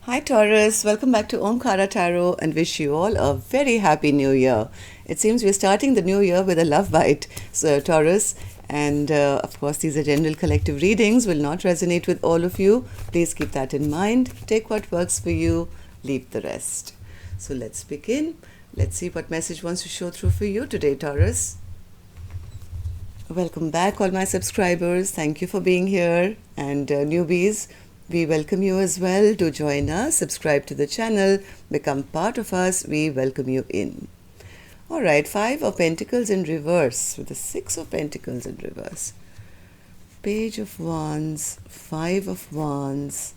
Hi Taurus, welcome back to Omkara Tarot and wish you all a very happy new year. It seems we're starting the new year with a love bite, so Taurus, and of course these are general collective readings, will not resonate with all of you. Please keep that in mind. Take what works for you, leave the rest. So let's begin. Let's see what message wants to show through for you today, Taurus. Welcome back all my subscribers. Thank you for being here, and newbies, we welcome you as well. Do join us, subscribe to the channel, become part of us. We welcome you in. All right, 5 of Pentacles in reverse with the 6 of Pentacles in reverse. Page of Wands, 5 of Wands,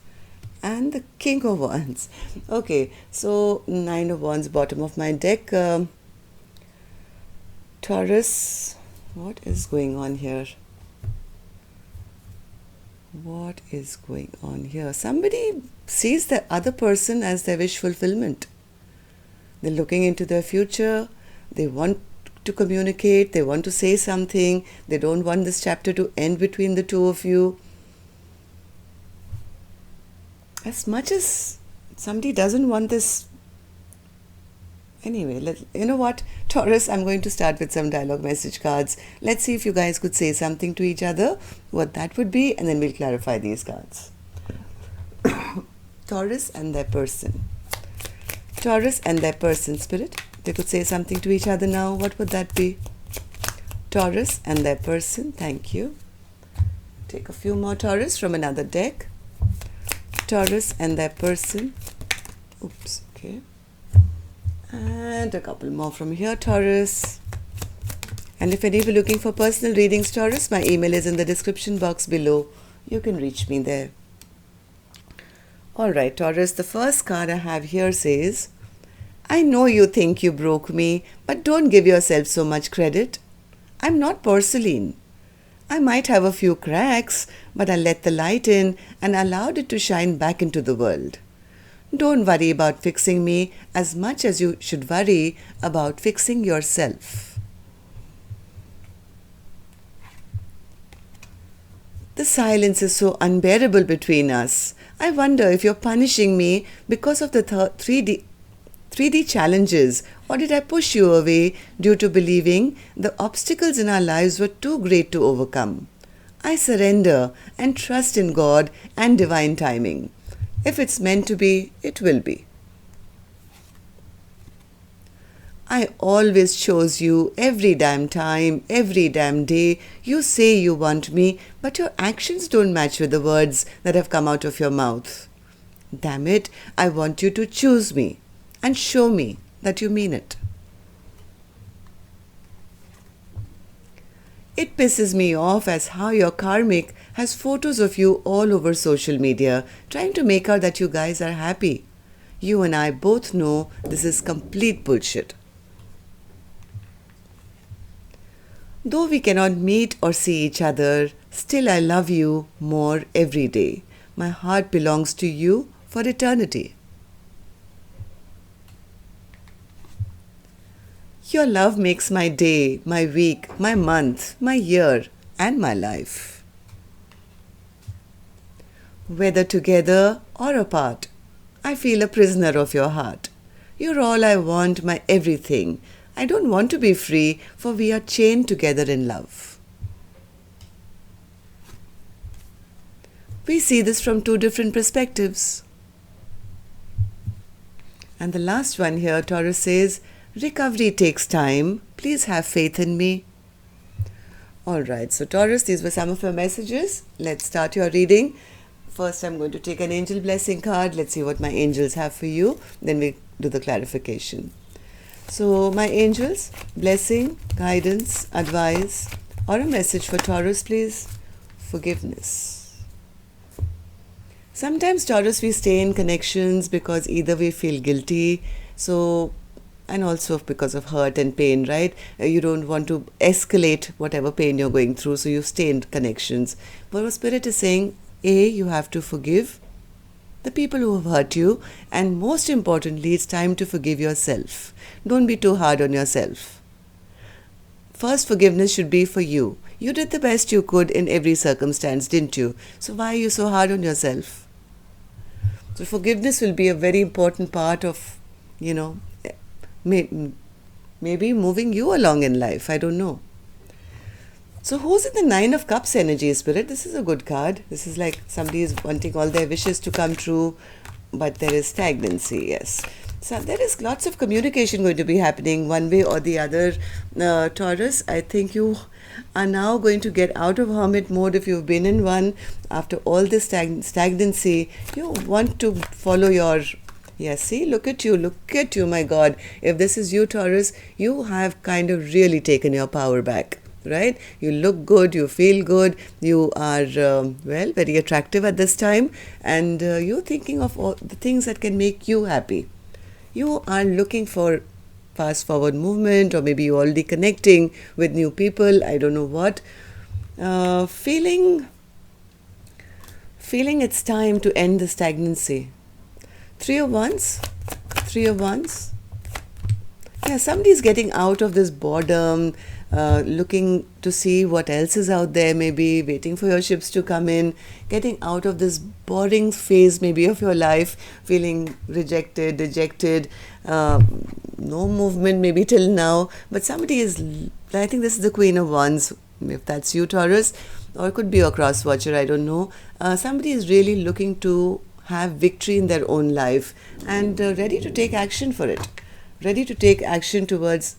and the King of Wands. Okay, so 9 of Wands, bottom of my deck. Taurus, what is going on here? What is going on here? Somebody sees the other person as their wish fulfillment. They're looking into their future. They want to communicate. They want to say something. They don't want this chapter to end between the two of you. As much as somebody doesn't want this. Anyway, you know what, Taurus, I'm going to start with some dialogue message cards. Let's see if you guys could say something to each other, what that would be, and then we'll clarify these cards. Taurus and their person. Taurus and their person, Spirit. They could say something to each other now. What would that be? Taurus and their person. Thank you. Take a few more Taurus from another deck. Taurus and their person. Oops, okay. And a couple more from here, Taurus. And if any of you are looking for personal readings, Taurus, my email is in the description box below. You can reach me there. All right, Taurus, the first card I have here says, I know you think you broke me, but don't give yourself so much credit. I'm not porcelain. I might have a few cracks, but I let the light in and allowed it to shine back into the world. Don't worry about fixing me as much as you should worry about fixing yourself. The silence is so unbearable between us. I wonder if you're punishing me because of the 3D challenges, or did I push you away due to believing the obstacles in our lives were too great to overcome? I surrender and trust in God and divine timing. If it's meant to be, it will be. I always chose you every damn time, every damn day. You say you want me, but your actions don't match with the words that have come out of your mouth. Damn it, I want you to choose me and show me that you mean it. It pisses me off as how your karmic has photos of you all over social media, trying to make out that you guys are happy. You and I both know this is complete bullshit. Though we cannot meet or see each other, still I love you more every day. My heart belongs to you for eternity. Your love makes my day, my week, my month, my year, and my life. Whether together or apart, I feel a prisoner of your heart. You're all I want, my everything. I don't want to be free, for we are chained together in love. We see this from 2 different perspectives. And the last one here, Taurus says, recovery takes time. Please have faith in me. All right, so Taurus, these were some of your messages. Let's start your reading. First, I'm going to take an angel blessing card. Let's see what my angels have for you. Then we do the clarification. So, my angels, blessing, guidance, advice, or a message for Taurus, please. Forgiveness. Sometimes, Taurus, we stay in connections because either we feel guilty, and also because of hurt and pain, right? You don't want to escalate whatever pain you're going through, so you stay in connections. But what Spirit is saying, you have to forgive the people who have hurt you, and most importantly, it's time to forgive yourself. Don't be too hard on yourself. First, forgiveness should be for you. You did the best you could in every circumstance, didn't you? So why are you so hard on yourself? So forgiveness will be a very important part of, you know, may, maybe moving you along in life. I don't know. So who's in the Nine of Cups energy, Spirit? This is a good card. This is like somebody is wanting all their wishes to come true, but there is stagnancy, yes. So there is lots of communication going to be happening one way or the other, Taurus. I think you are now going to get out of hermit mode if you've been in one. After all this stagnancy, you want to follow your... Yes, see, look at you, my God. If this is you, Taurus, you have kind of really taken your power back. Right? You look good, you feel good, you are, well, very attractive at this time, and you're thinking of all the things that can make you happy. You are looking for fast forward movement, or maybe you're already connecting with new people, I don't know what. Feeling it's time to end the stagnancy. Three of Wands. Yeah, somebody's getting out of this boredom, looking to see what else is out there, maybe waiting for your ships to come in, getting out of this boring phase maybe of your life, feeling rejected, dejected, no movement maybe till now. But somebody is, I think this is the Queen of Wands, if that's you, Taurus, or it could be a cross watcher, I don't know. Somebody is really looking to have victory in their own life and ready to take action for it. Ready to take action towards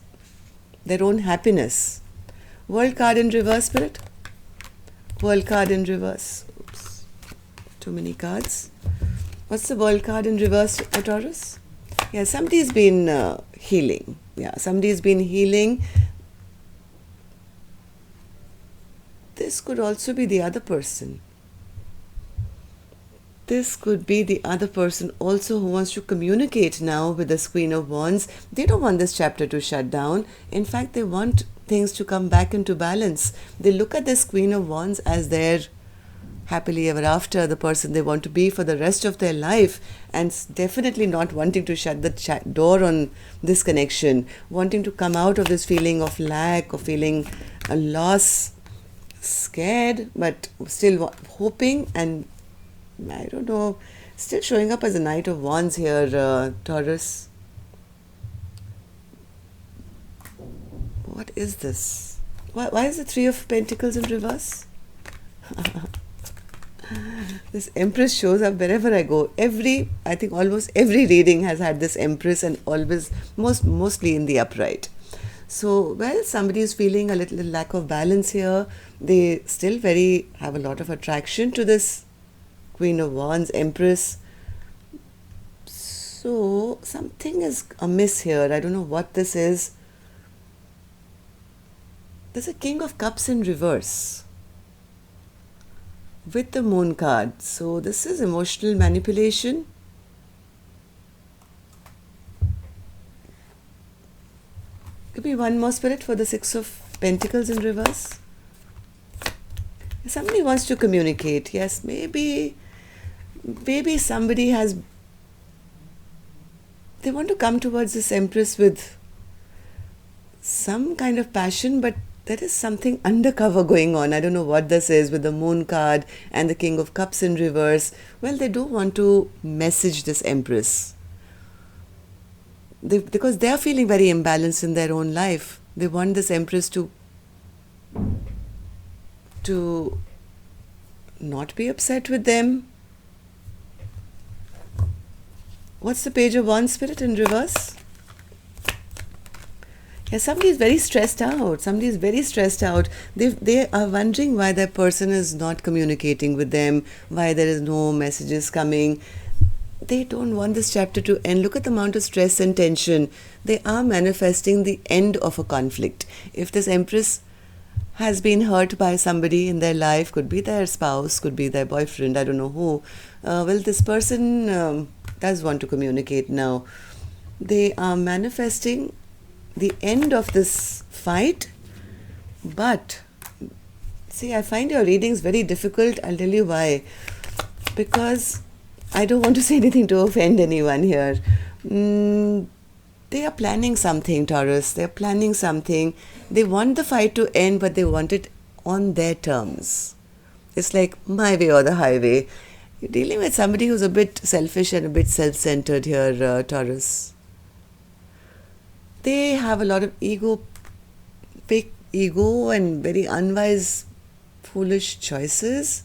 their own happiness. World card in reverse, Spirit. World card in reverse. Oops. Too many cards. What's the world card in reverse, Taurus? Yeah, somebody's been healing. Yeah, somebody's been healing. This could also be the other person. This could be the other person also who wants to communicate now with this Queen of Wands. They don't want this chapter to shut down. In fact, they want things to come back into balance. They look at this Queen of Wands as their happily ever after, the person they want to be for the rest of their life, and definitely not wanting to shut the door on this connection, wanting to come out of this feeling of lack, or feeling a loss, scared, but still hoping, and I don't know, still showing up as a Knight of Wands here, Taurus. What is this? Why is the Three of Pentacles in reverse? This Empress shows up wherever I go. I think almost every reading has had this Empress, and always, mostly in the upright. So, well, somebody is feeling a little lack of balance here. They still have a lot of attraction to this Queen of Wands, Empress. So something is amiss here. I don't know what this is. There's a King of Cups in reverse with the Moon card. So this is emotional manipulation. Give me one more, Spirit, for the Six of Pentacles in reverse. Somebody wants to communicate. Yes, maybe somebody they want to come towards this Empress with some kind of passion, but there is something undercover going on. I don't know what this is with the Moon card and the King of Cups in reverse. Well, they do want to message this Empress. Because they are feeling very imbalanced in their own life. They want this Empress to not be upset with them. What's the Page of Wands, Spirit, in reverse? Yeah, somebody is very stressed out. They are wondering why that person is not communicating with them, why there is no messages coming. They don't want this chapter to end. Look at the amount of stress and tension. They are manifesting the end of a conflict. If this Empress has been hurt by somebody in their life, could be their spouse, could be their boyfriend, I don't know who. Well, this person does want to communicate now. They are manifesting the end of this fight, but see, I find your readings very difficult. I'll tell you why. Because I don't want to say anything to offend anyone here. They are planning something, Taurus. They are planning something. They want the fight to end, but they want it on their terms. It's like my way or the highway. You're dealing with somebody who's a bit selfish and a bit self-centered here, Taurus. They have a lot of big ego and very unwise, foolish choices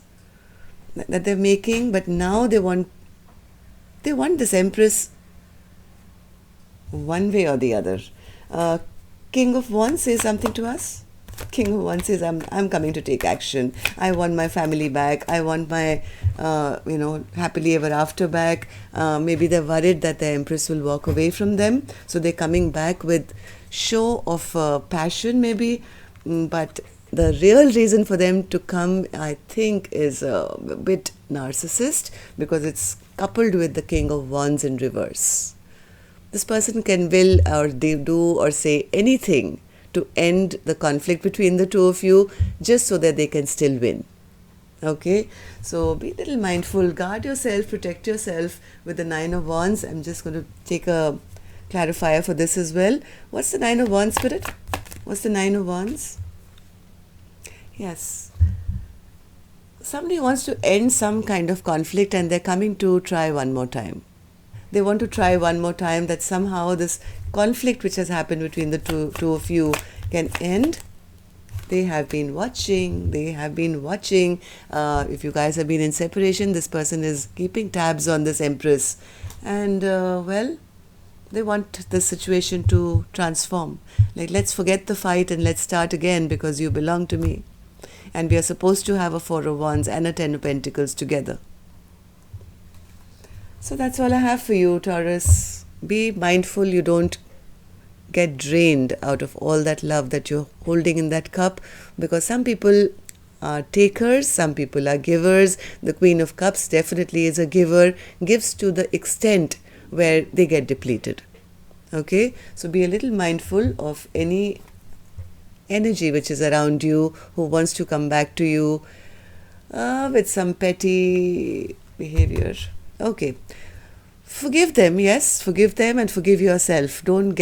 that they're making, but now they want this Empress one way or the other. King of Wands says something to us. King of Wands says, I'm coming to take action. I want my family back. I want my, happily ever after back. Maybe they're worried that the Empress will walk away from them. So they're coming back with show of passion maybe. But the real reason for them to come, I think, is a bit narcissist, because it's coupled with the King of Wands in reverse. This person can will or do or say anything to end the conflict between the two of you, just so that they can still win. Okay, so be a little mindful, guard yourself, protect yourself with the Nine of Wands. I'm just going to take a clarifier for this as well. What's the Nine of Wands, Spirit? What's the Nine of Wands? Yes, somebody wants to end some kind of conflict and they're coming to try one more time. They want to try one more time, that somehow this conflict which has happened between the two of you can end. They have been watching. If you guys have been in separation, this person is keeping tabs on this Empress. And, they want the situation to transform. Like, let's forget the fight and let's start again, because you belong to me. And we are supposed to have a Four of Wands and a Ten of Pentacles together. So that's all I have for you, Taurus. Be mindful you don't get drained out of all that love that you're holding in that cup, because some people are takers, some people are givers. The Queen of Cups definitely is a giver, gives to the extent where they get depleted. Okay, so be a little mindful of any energy which is around you who wants to come back to you with some petty behavior. Okay, forgive them, yes, forgive them and forgive yourself. Don't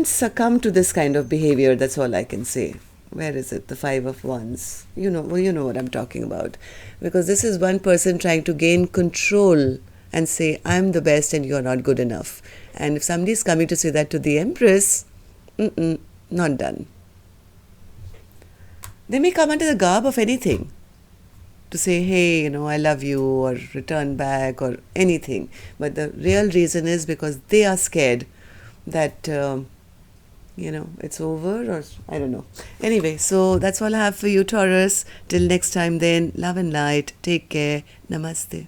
succumb to this kind of behavior. That's all I can say. Where is it? The Five of Wands. You know what I'm talking about. Because this is one person trying to gain control and say, I'm the best and you're not good enough. And if somebody is coming to say that to the Empress, not done. They may come under the garb of anything, to say, hey, I love you, or return back, or anything. But the real reason is because they are scared that, it's over, or I don't know. Anyway, so that's all I have for you, Taurus. Till next time then, love and light. Take care. Namaste.